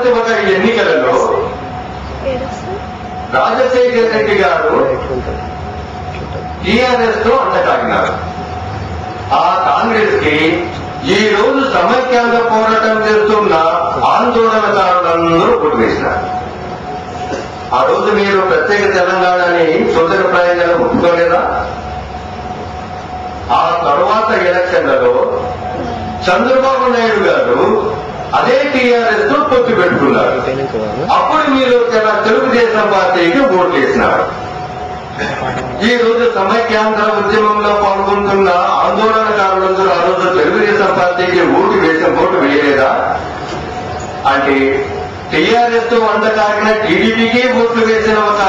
కాకపోతే ఒక ఎన్నికలలో రాజశేఖర రెడ్డి గారు టీఆర్ఎస్ తో అంటకాగినారు. ఆ కాంగ్రెస్ కి ఈ రోజు సమైక్యాంధ్ర పోరాటం చేస్తున్న ఆందోళనకారులందరూ ఓటు వేసినారు. ఆ రోజు మీరు ప్రత్యేక తెలంగాణని సొంతప్రాయంగా ఒప్పుకోలేదా? ఆ తరువాత ఎలక్షన్లలో చంద్రబాబు నాయుడు గారు అదే టీఆర్ఎస్ తో పొత్తు పెట్టుకున్నారు. అప్పుడు మీరు తెలుగుదేశం పార్టీకి ఓటు వేసినారు. ఈ రోజు సమైక్యాంధ్ర ఉద్యమంలో పాల్గొంటున్న ఆందోళనకారులందరూ ఆ రోజు తెలుగుదేశం పార్టీకి ఓటు వేయలేదా? అంటే టీఆర్ఎస్ తో అండకాగిన టీడీపీకి ఓట్లు వేసిన ఒక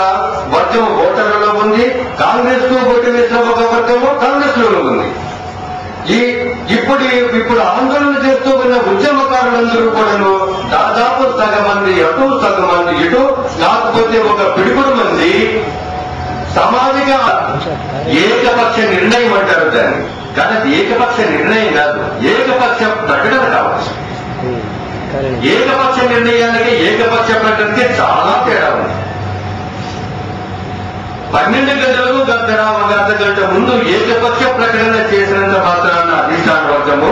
వర్గం ఓటర్లలో ఉంది, కాంగ్రెస్ కు ఓటు వేసిన ఒక వర్గము కాంగ్రెస్ లోనూ ఉంది. ఇప్పుడు ఆందోళన చేస్తూ ఉన్న ఉద్యమకారులందరూ కూడాను దాదాపు సగం మంది అటు సగం మంది ఇటు, కాకపోతే ఒక పిడుగుడు మంది సామాజిక ఏకపక్ష నిర్ణయం అంటారు దాన్ని. కానీ అది ఏకపక్ష నిర్ణయం కాదు, ఏకపక్ష ప్రకటన కావచ్చు. ఏకపక్ష నిర్ణయానికి ఏకపక్ష ప్రకటనకి చాలా తేడా ఉంది. 12 గంటలకు అర్ధ గంట ముందు ఏకపక్ష ప్రకటన చేసినంత మాత్రాన అధిష్టాన వర్గము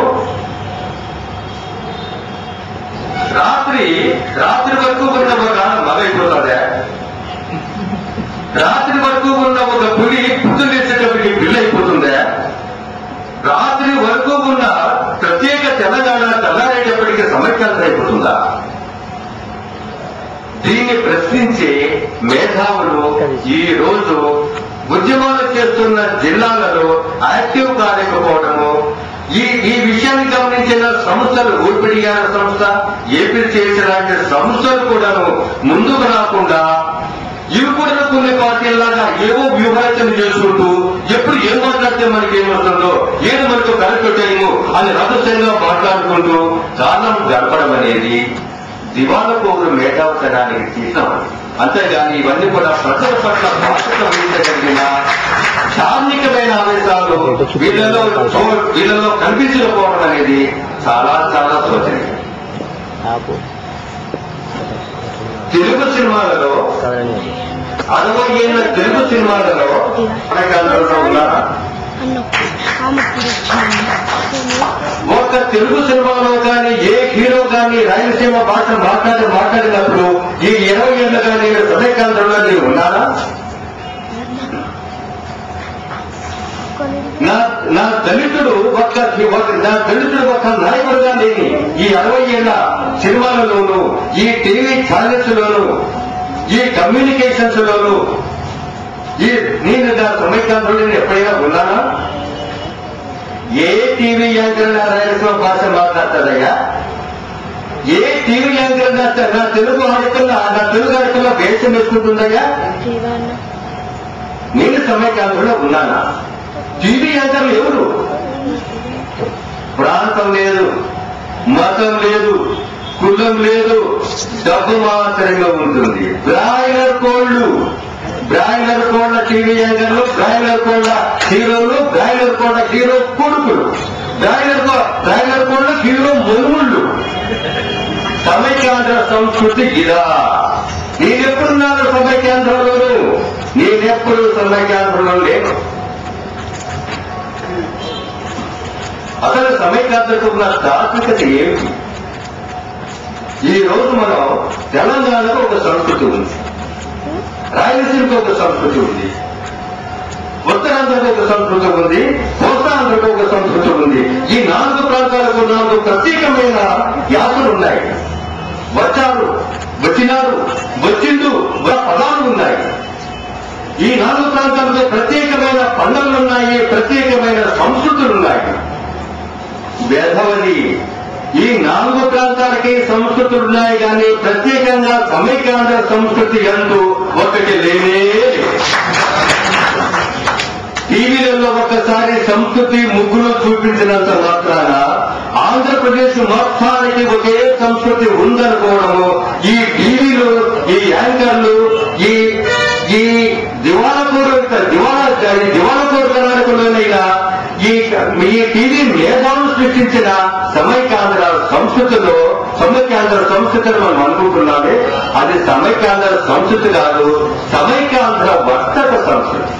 రాత్రి వరకు ఉన్న ఒక మగైపోతుందా? రాత్రి వరకు ఉన్న ఒక పులి పుట్టు వేసేటప్పటికి పిల్ల అయిపోతుందా? రాత్రి వరకు ఉన్న ప్రత్యేక తెలంగాణ తెల్లారేటప్పటికీ సమైక్యాంధ్ర అయిపోతుందా? దీన్ని ప్రశ్నించే మేధావులు ఈ రోజు ఉద్యమాలు చేస్తున్న జిల్లాలలో యాక్టివ్ కాలేకపోవడము, ఈ విషయాన్ని గమనించిన సంస్థలు, ఊపిడియాల సంస్థ, ఏపీ చేసే లాంటి సంస్థలు కూడాను ముందుకు రాకుండా ఇవి కూడా కొన్ని పార్టీలాగా ఏవో వ్యూహాచన చేసుకుంటూ ఎప్పుడు ఏం మాట్లాడితే మనకి ఏమవుతుందో, ఏది మనకు కరెక్ట్ టైము అని రహస్యంగా మాట్లాడుకుంటూ కాలం గడపడం అనేది దివాలా పౌరు మేధావుతనానికి చిహ్నం. అంతేగాని ఇవన్నీ కూడా ప్రజల పట్ల బాధ్యత వహించగలిగిన ధార్మికమైన ఆవేశాలు వీళ్ళలో కనిపించకపోవడం అనేది చాలా చాలా శోచనీయం. తెలుగు సినిమాలలో 60 ఏళ్ల తెలుగు సినిమాలలో మనకందరూ ఉన్నారా? ఒక తెలుగు సినిమాలో కానీ ఏ హీరో కానీ రాయలసీమ భాష మాట్లాడినప్పుడు ఈ 20 ఏళ్ల కానీ సమైక్యాంధ్రలో నేను ఉన్నారా? నా దళితుడు ఒక నాయకుడుగా లేని ఈ 60 ఏళ్ల సినిమాలలోనూ, ఈ టీవీ ఛానల్స్ లోను, ఈ కమ్యూనికేషన్స్ లోను నేను నా సమైక్యాంధ్రలో ఎప్పుడైనా ఉన్నానా? ఏ టీవీ యాంకర్ రాయలసీమ భాష మాట్లాడతాడయ్యా? ఏ టీవీ యాంకర్ నా తెలుగు ఆడకల్లో వేషం వేసుకుంటుందయ్యా? నేను సమైక్యాంధ్రలో ఉన్నానా? టీవీ యాంకర్లు ఎవరు? ప్రాంతం లేదు, మతం లేదు, కులం లేదు, డబ్బు మాత్రమే ఉంటుంది. బ్రాయిలర్ కోళ్ల టీవీ యాంకర్లు, బ్రాయిలర్ కోళ్ల హీరోలు, బ్రాయిలర్ కోళ్ల హీరో కొడుకులు, బ్రాయిలర్ కోళ్ల హీరో మనుముళ్ళు. సమైక్యాంధ్ర సంస్కృతి ఇదా? నేనెప్పుడున్నాను సమైక్యాంధ్రలోను? నేనెప్పుడు సమైక్యాంధ్రలో లేను. అసలు సమైక్యాంధ్రకు ఉన్న తాత్వికత ఏమిటి? ఈ రోజు మనం తెలంగాణకు ఒక సంస్కృతి ఉంది, రాయలసీమకు ఒక సంస్కృతి ఉంది, ఉత్తరాంధ్రకు ఒక సంస్కృతి ఉంది, కోస్తాంధ్రకు ఒక సంస్కృతి ఉంది. ఈ 4 ప్రాంతాలకు 4 ప్రత్యేకమైన యాసలు ఉన్నాయి. వచ్చారు, వచ్చినారు, వచ్చిండు పదాలు ఉన్నాయి. ఈ 4 ప్రాంతాలకు ప్రత్యేకమైన పండుగలున్నాయి, ప్రత్యేకమైన సంస్కృతులున్నాయి. వేధవది ఈ 4 ప్రాంతాలకి సంస్కృతులున్నాయి కానీ ప్రత్యేకంగా సమైక్యాంధ్ర సంస్కృతి అంటూ ఒకటి లేనే. టీవీలలో ఒక్కసారి సంస్కృతి ముగ్గులో చూపించినంత మాత్రాన ఆంధ్రప్రదేశ్ మొత్తానికి ఒకే సంస్కృతి ఉందనుకోవడము ఈ టీవీలు, ఈ యాంకర్లు, ఈ దివాళాపూర్వకానికి లోనైనా ఈ టీవీ మేధావులు సృష్టించిన సమైక్యాంధ్ర సంస్కృతిలో సమైక్యాంధ్ర సంస్కృతిని మనం అనుకుంటున్నామే, అది సమైక్యాంధ్ర సంస్కృతి కాదు, సమైక్యాంధ్ర వర్తక సంస్కృతి.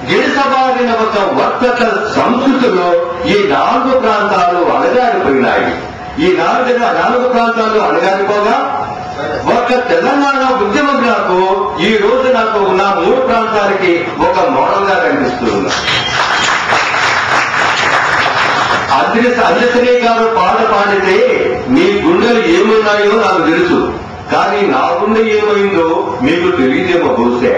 గిరిసబారిన ఒక వర్తక సంస్కృతిలో ఈ 4 ప్రాంతాలు అణగారిపోయినాయి. ఈ 4 ప్రాంతాలు అణగారిపోగా ఒక తెలంగాణ ఉద్యమం నాకు ఈ రోజు నాకు ఉన్న 3 ప్రాంతాలకి ఒక మోడల్ గా కనిపిస్తుంది. అంజశ్రీ గారు పాట పాడితే మీ గుండెలు ఏమున్నాయో నాకు తెలుసు, కానీ నా గుండె ఏమైందో మీకు తెలియదేమో బహుశా.